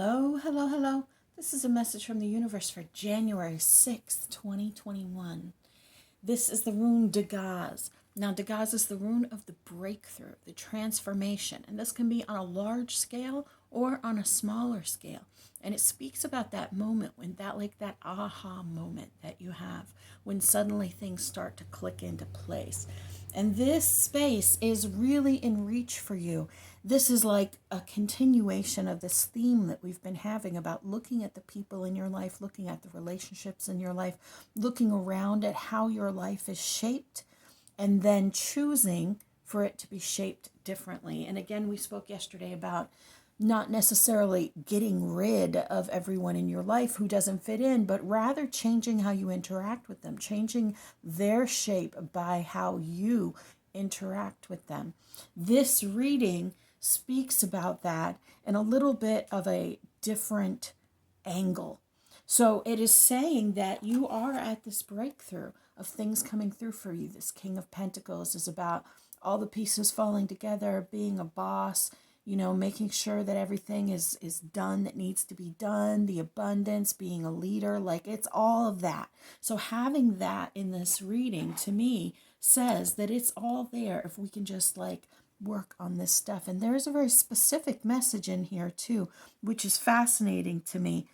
Hello, hello, hello. This is a message from the universe for January 6th, 2021. This is the rune Dagaz. Now, Dagaz is the rune of the breakthrough, the transformation, and this can be on a large scale or on a smaller scale. And it speaks about that moment when that aha moment that you have when suddenly things start to click into place. And this space is really in reach for you. This is like a continuation of this theme that we've been having about looking at the people in your life, looking at the relationships in your life, looking around at how your life is shaped, and then choosing for it to be shaped differently. And again, we spoke yesterday about not necessarily getting rid of everyone in your life who doesn't fit in, but rather changing how you interact with them, changing their shape by how you interact with them. This reading speaks about that in a little bit of a different angle. So it is saying that you are at this breakthrough of things coming through for you. This King of Pentacles is about all the pieces falling together, being a boss, making sure that everything is done that needs to be done, the abundance, being a leader, like it's all of that. So having that in this reading to me says that it's all there if we can just work on this stuff. And there's a very specific message in here too, which is fascinating to me.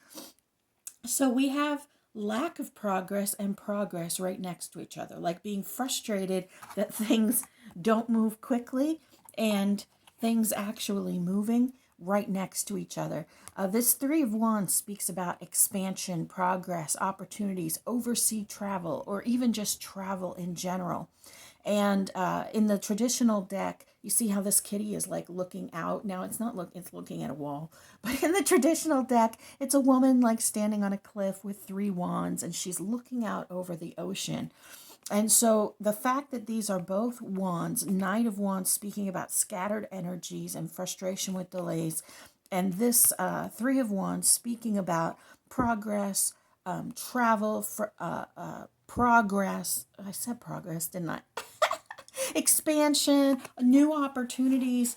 So we have lack of progress and progress right next to each other, like being frustrated that things don't move quickly and things actually moving right next to each other. This Three of Wands speaks about expansion, progress, opportunities, overseas travel, or even just travel in general. And in the traditional deck, you see how this kitty is looking out. Now it's not it's looking at a wall. But in the traditional deck, it's a woman standing on a cliff with three wands, and she's looking out over the ocean. And so the fact that these are both wands, Knight of Wands speaking about scattered energies and frustration with delays, and this Three of Wands speaking about progress, travel, progress. I said progress, didn't I? Expansion, new opportunities.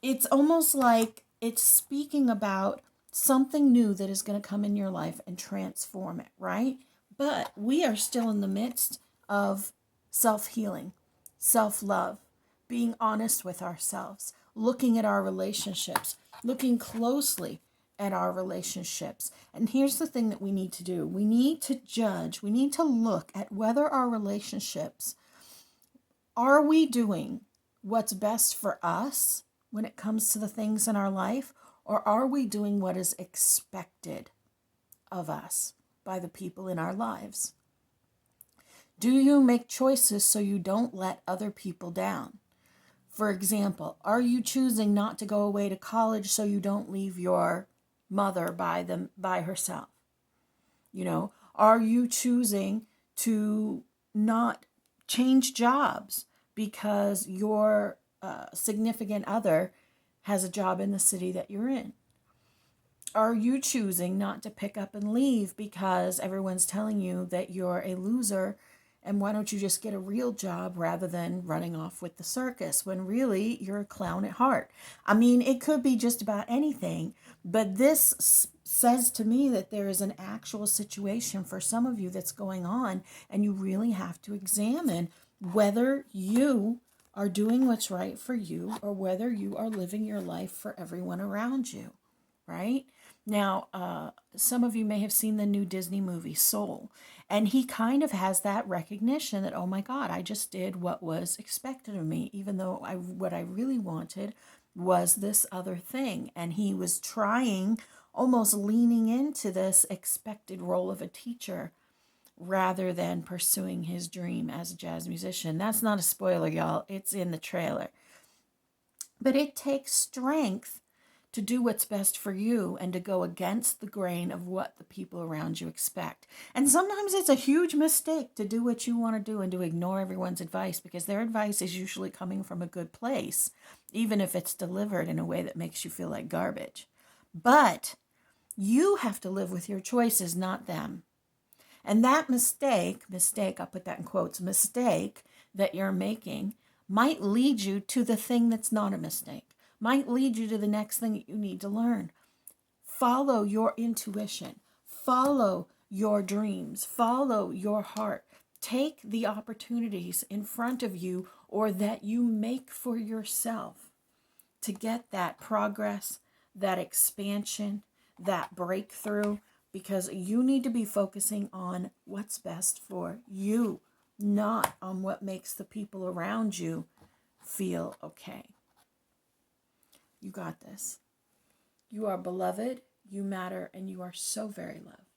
It's almost like it's speaking about something new that is going to come in your life and transform it, right? But we are still in the midst of self-healing, self-love, being honest with ourselves, looking at our relationships, looking closely at our relationships. And here's the thing that we need to do. We need to judge, we need to look at whether our relationships, are we doing what's best for us when it comes to the things in our life, or are we doing what is expected of us by the people in our lives? Do you make choices so you don't let other people down? For example, are you choosing not to go away to college so you don't leave your mother by herself? Are you choosing to not change jobs because your significant other has a job in the city that you're in? Are you choosing not to pick up and leave because everyone's telling you that you're a loser and why don't you just get a real job rather than running off with the circus when really you're a clown at heart? I mean, it could be just about anything, but this says to me that there is an actual situation for some of you that's going on, and you really have to examine whether you are doing what's right for you or whether you are living your life for everyone around you, right? Now, some of you may have seen the new Disney movie Soul, and he kind of has that recognition that, oh my God, I just did what was expected of me, even though what I really wanted was this other thing. And he was trying, almost leaning into this expected role of a teacher rather than pursuing his dream as a jazz musician. That's not a spoiler, y'all. It's in the trailer. But it takes strength to do what's best for you and to go against the grain of what the people around you expect. And sometimes it's a huge mistake to do what you want to do and to ignore everyone's advice, because their advice is usually coming from a good place, even if it's delivered in a way that makes you feel like garbage. But you have to live with your choices, not them. And that mistake, I put that in quotes, mistake that you're making might lead you to the thing that's not a mistake, might lead you to the next thing that you need to learn. Follow your intuition. Follow your dreams. Follow your heart. Take the opportunities in front of you or that you make for yourself to get that progress, that expansion, that breakthrough, because you need to be focusing on what's best for you, not on what makes the people around you feel okay. You got this. You are beloved, you matter, and you are so very loved.